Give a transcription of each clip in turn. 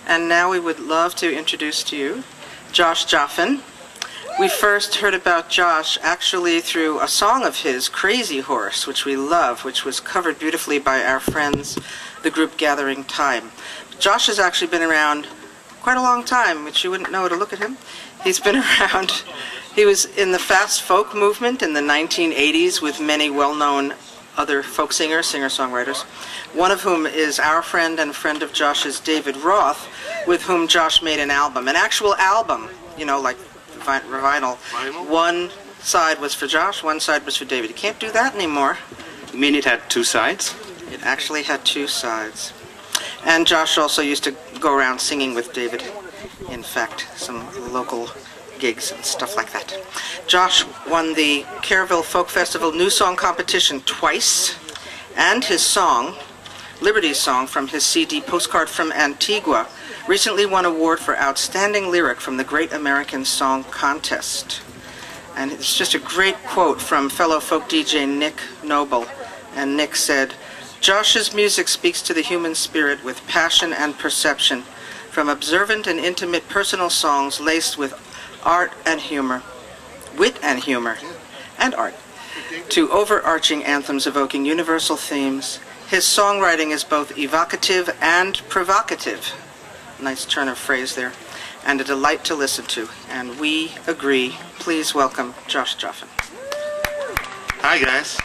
And now we would love to introduce to you Josh Joffen. We first heard about Josh actually through a song of his, Crazy Horse, which we love, which was covered beautifully by our friends, the group Gathering Time. Josh has actually been around quite a long time, which you wouldn't know to look at him. He's been around. He was in the fast folk movement in the 1980s with many well-known other folk singers, singer-songwriters, one of whom is our friend and friend of Josh's, David Roth, with whom Josh made an album, an actual album, you know, like vinyl. One side was for Josh, one side was for David. You can't do that anymore. You mean it had two sides? It actually had two sides. And Josh also used to go around singing with David, in fact, some local gigs and stuff like that. Josh won the Kerrville Folk Festival New Song Competition twice, and his song, Liberty's Song, from his CD Postcard from Antigua, recently won an award for Outstanding Lyric from the Great American Song Contest. And it's just a great quote from fellow folk DJ Nick Noble. And Nick said, "Josh's music speaks to the human spirit with passion and perception, from observant and intimate personal songs laced with art and humor, wit and humor, and art, to overarching anthems evoking universal themes. His songwriting is both evocative and provocative." Nice turn of phrase there. And a delight to listen to. And we agree. Please welcome Josh Joffen. Hi, guys.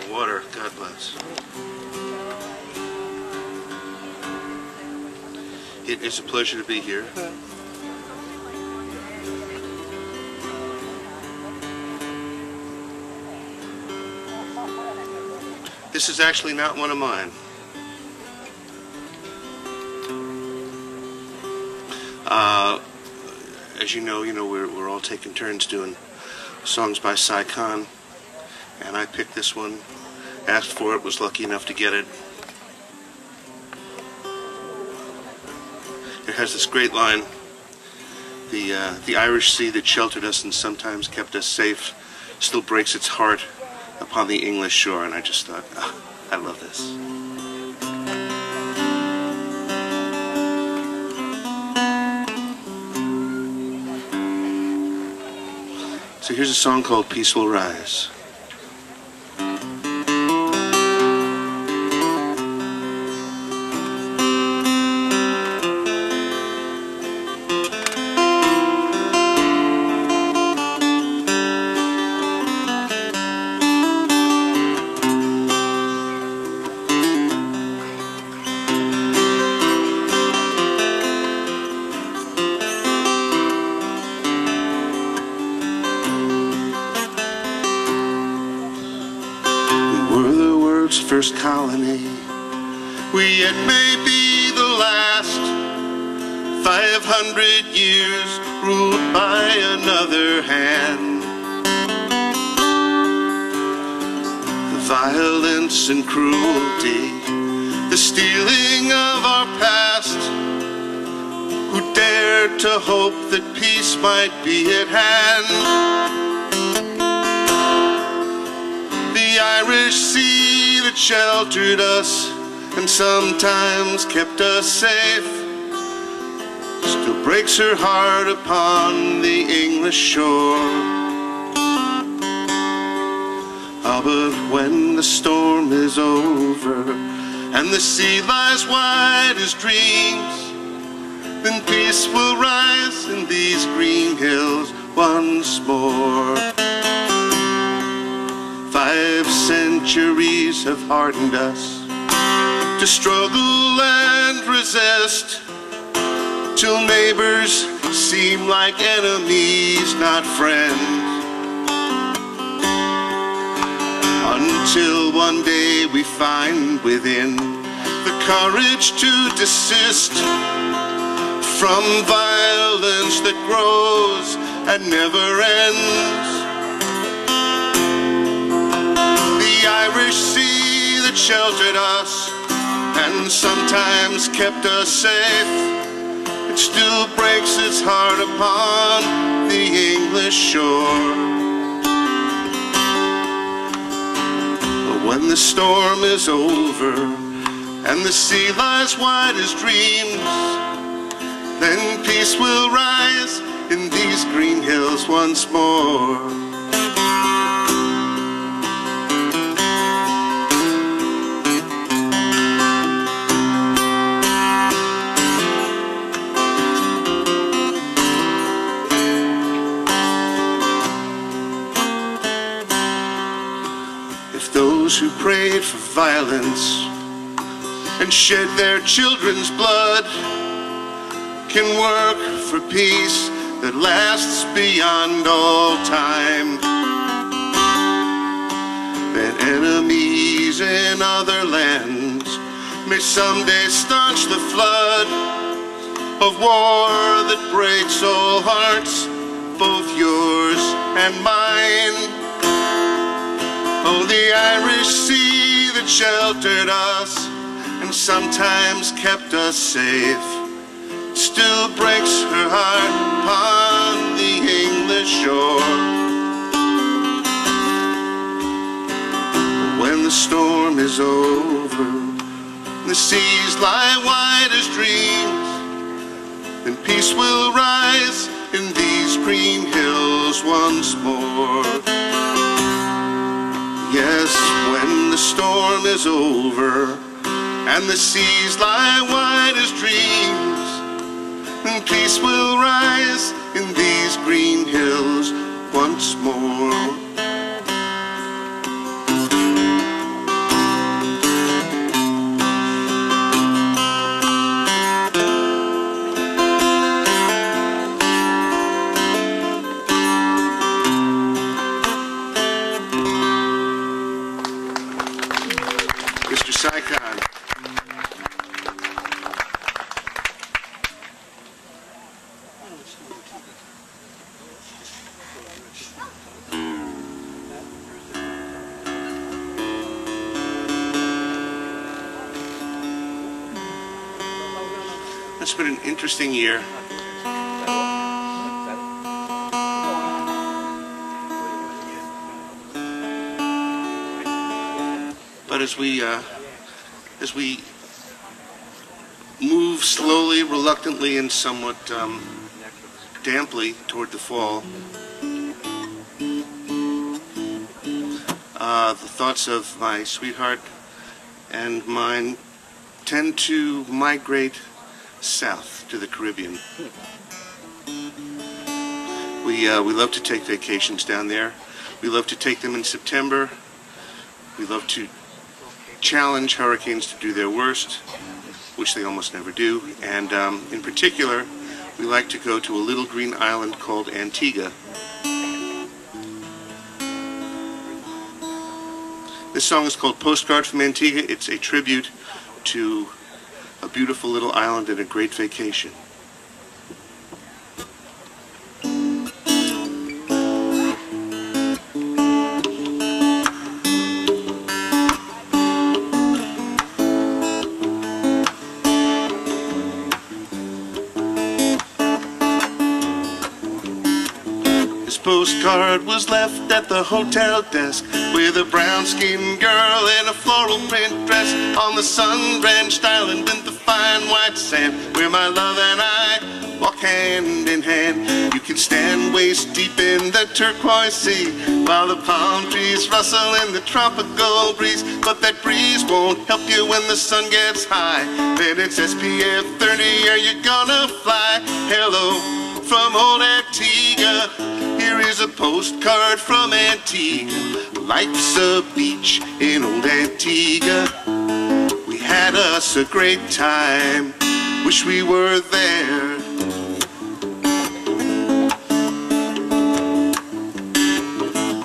Water. God bless. It is a pleasure to be here. This is actually not one of mine. As you know, we're all taking turns doing songs by Si Kahn, and I picked this one, asked for it, was lucky enough to get it. It has this great line: the Irish sea that sheltered us and sometimes kept us safe still breaks its heart upon the English shore. And I just thought, oh, I love this. So here's a song called Peace Will Rise. First colony, we yet may be the last. 500 years ruled by another hand. The violence and cruelty, the stealing of our past. Who dared to hope that peace might be at hand? The Irish Sea that sheltered us and sometimes kept us safe still breaks her heart upon the English shore. Ah, but when the storm is over and the sea lies wide as dreams, then peace will rise in these green hills once more. 5 centuries have hardened us to struggle and resist, till neighbors seem like enemies, not friends. Until one day we find within the courage to desist from violence that grows and never ends. The Irish Sea that sheltered us and sometimes kept us safe, it still breaks its heart upon the English shore. But when the storm is over and the sea lies wide as dreams, then peace will rise in these green hills once more. If those who prayed for violence and shed their children's blood can work for peace that lasts beyond all time, then enemies in other lands may someday staunch the flood of war that breaks all hearts, both yours and mine. Oh, the Irish Sea that sheltered us and sometimes kept us safe still breaks her heart upon the English shore. When the storm is over, the seas lie wide as dreams, then peace will rise in these green hills once more. Yes, when the storm is over and the seas lie wide as dreams, and peace will rise in these green hills once more. Mr. Si Kahn. It's been an interesting year. But as we move slowly, reluctantly, and somewhat damply toward the fall, the thoughts of my sweetheart and mine tend to migrate south to the Caribbean. We love to take vacations down there. We love to take them in September. We love to challenge hurricanes to do their worst, which they almost never do. And in particular, we like to go to a little green island called Antigua. This song is called Postcard from Antigua. It's a tribute to a beautiful little island and a great vacation. This postcard was left at the hotel desk with a brown-skinned girl in a floral print dress on the sun-drenched island in the fine white sand where my love and I walk hand in hand. You can stand waist deep in the turquoise sea while the palm trees rustle in the tropical breeze, but that breeze won't help you when the sun gets high. Then it's SPF 30, are you gonna fly? Hello from old Antigua, here is a postcard from Antigua. Life's a beach in old Antigua. We had us a great time, wish we were there.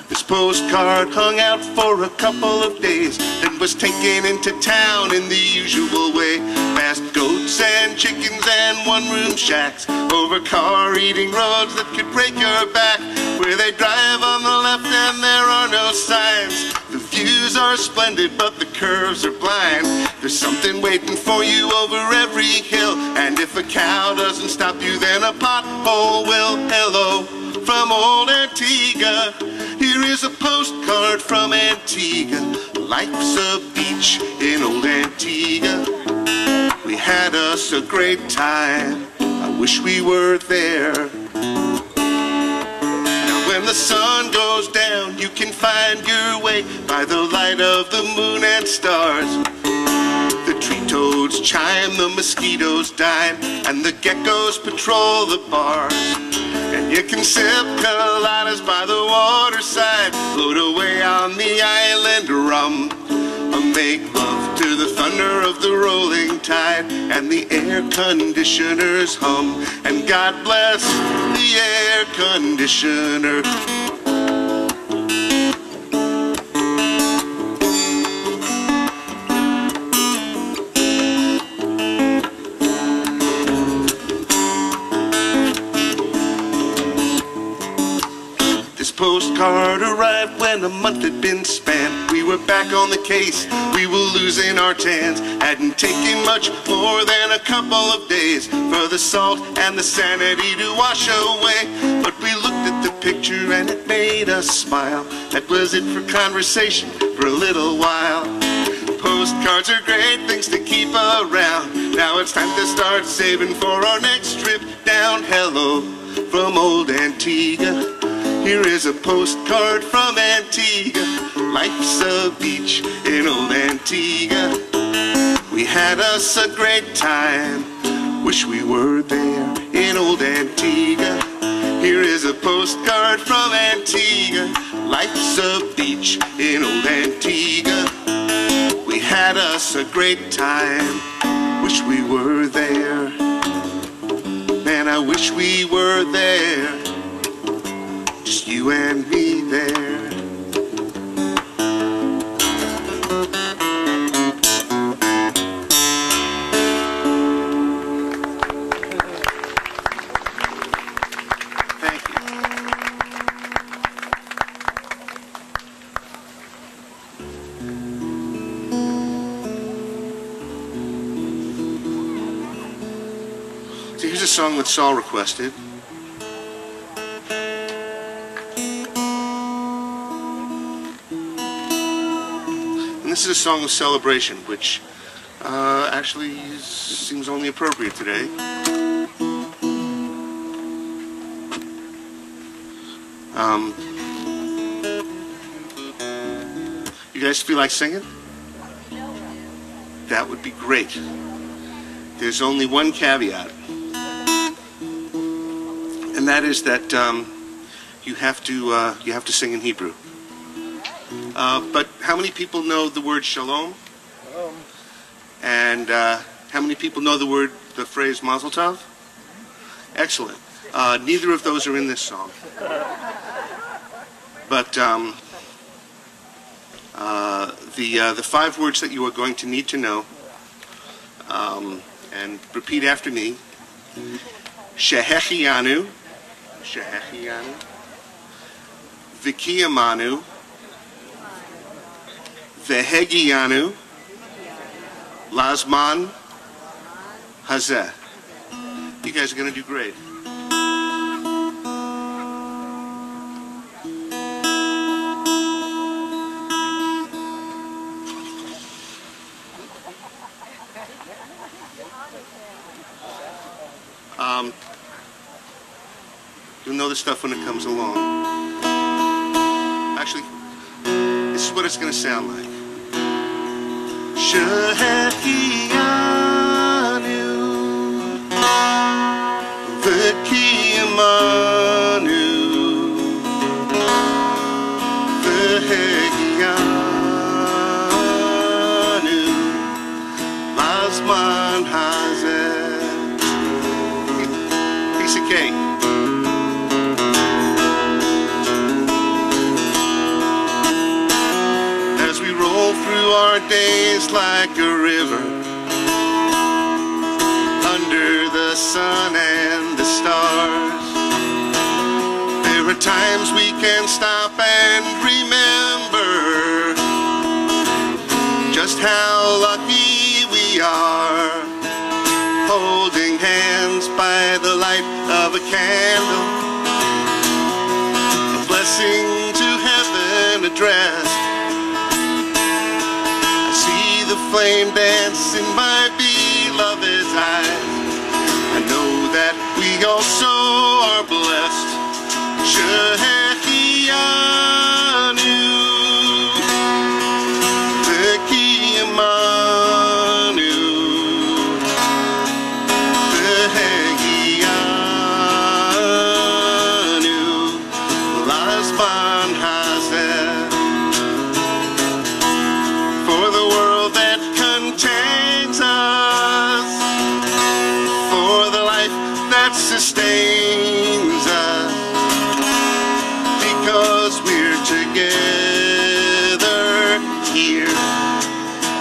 This postcard hung out for a couple of days, then was taken into town in the usual way. Past goats and chickens and one-room shacks, over car-eating roads that could break your back, where they drive on the left and there are no signs. The views are splendid, but the curves are blind. There's something waiting for you over every hill, and if a cow doesn't stop you, then a pothole will. Hello from old Antigua, here is is a postcard from Antigua. Life's a beach in old Antigua. We had us a great time. I wish we were there. Now when the sun goes down, you can find your way by the light of the moon and stars. The tree toads chime, the mosquitoes dine, and the geckos patrol the bars. And you can sip coladas by the waterside, float away on the island rum, or make love to the thunder of the rolling tide, and the air conditioners hum. And God bless the air conditioner. Postcard arrived when a month had been spent. We were back on the case, we were losing our tans. Hadn't taken much more than a couple of days for the salt and the sanity to wash away. But we looked at the picture and it made us smile. That was it for conversation for a little while. Postcards are great things to keep around. Now it's time to start saving for our next trip down. Hello from old Antigua. Here is a postcard from Antigua. Life's a beach in old Antigua. We had us a great time. Wish we were there in old Antigua. Here is a postcard from Antigua. Life's a beach in old Antigua. We had us a great time. Wish we were there. Man, I wish we were there. Just you and me there. Thank you. So here's a song that Saul requested. This is a song of celebration, which actually seems only appropriate today. You guys feel like singing? That would be great. There's only one caveat, and that is that you have to sing in Hebrew. But how many people know the word shalom? And how many people know the phrase mazel tov? Excellent. Neither of those are in this song. But the 5 words that you are going to need to know, and repeat after me: Shehechianu, Shehechianu, Vikiyamanu, Vehegianu, Lazman Hazeh. You guys are going to do great. You'll know this stuff when it comes along. Actually, this is what it's going to sound like. Shehechianu, Vikiyamanu, Vehegianu, Lazman Hazeh. Piece of cake. As we roll through our days like a river, under the sun and the stars, there are times we can stop and remember just how lucky we are, holding hands by the light of a candle, a blessing to heaven. flame dance in my beloved's eyes. I know that we also are blessed. Shehechianu, Vekiyamanu, Vehegianu, Lazman Hazeh. For the world that contains us, for the life that sustains us, because we're together here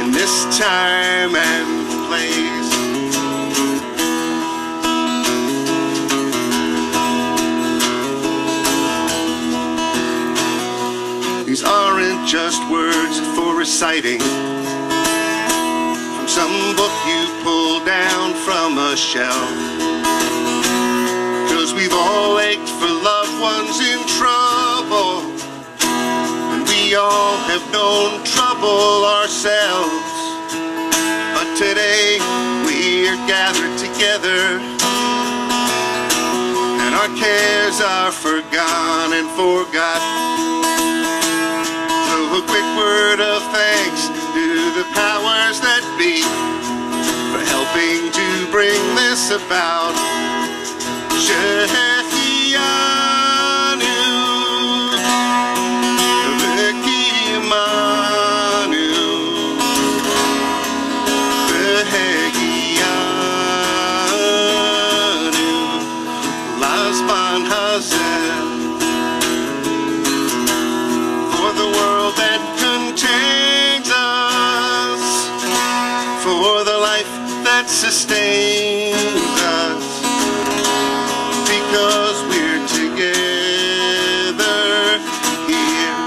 in this time and place. These aren't just words for reciting from some book you pulled down from a shelf. 'Cause we've all ached for loved ones in trouble, and we all have known trouble ourselves. But today we are gathered together, and our cares are forgone and forgot. So a quick word of thanks to the powers that be for helping to bring this about. Shehechianu, Vekiyamanu, Vehegianu, Lazman Hazeh. For the world that contains us, for the life that sustains us, because we're together here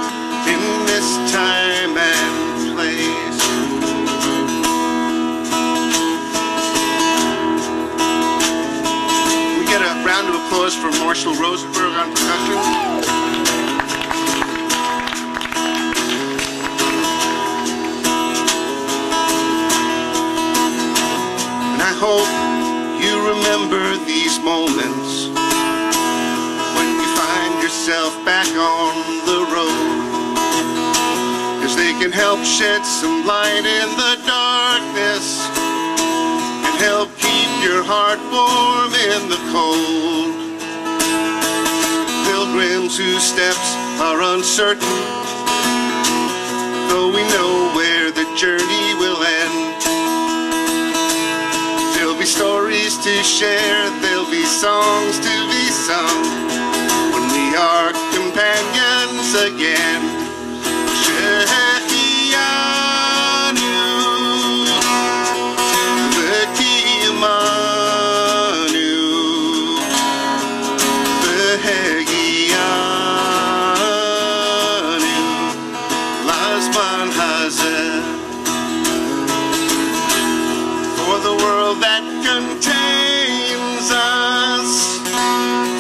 in this time and place. We get a round of applause for Marshall Rosenberg on percussion. And I hope you remember these moments when you find yourself back on the road, 'cause they can help shed some light in the darkness and help keep your heart warm in the cold. Pilgrims whose steps are uncertain, though we know where the journey will end. There'll be stories to share, there'll be songs to be sung when we are companions again. Shehechianu, Vekiyamanu, Vehegianu, Lazman Hazeh. For the world that contains us,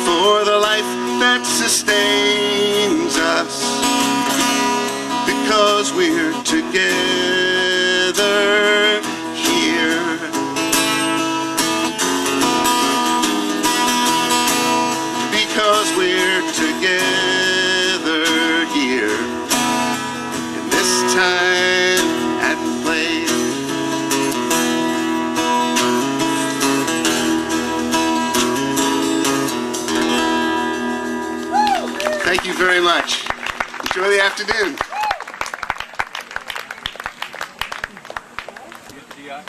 for the life that sustains us, because we're together here. Because we're together here in this time and place. Thank you very much. Enjoy the afternoon.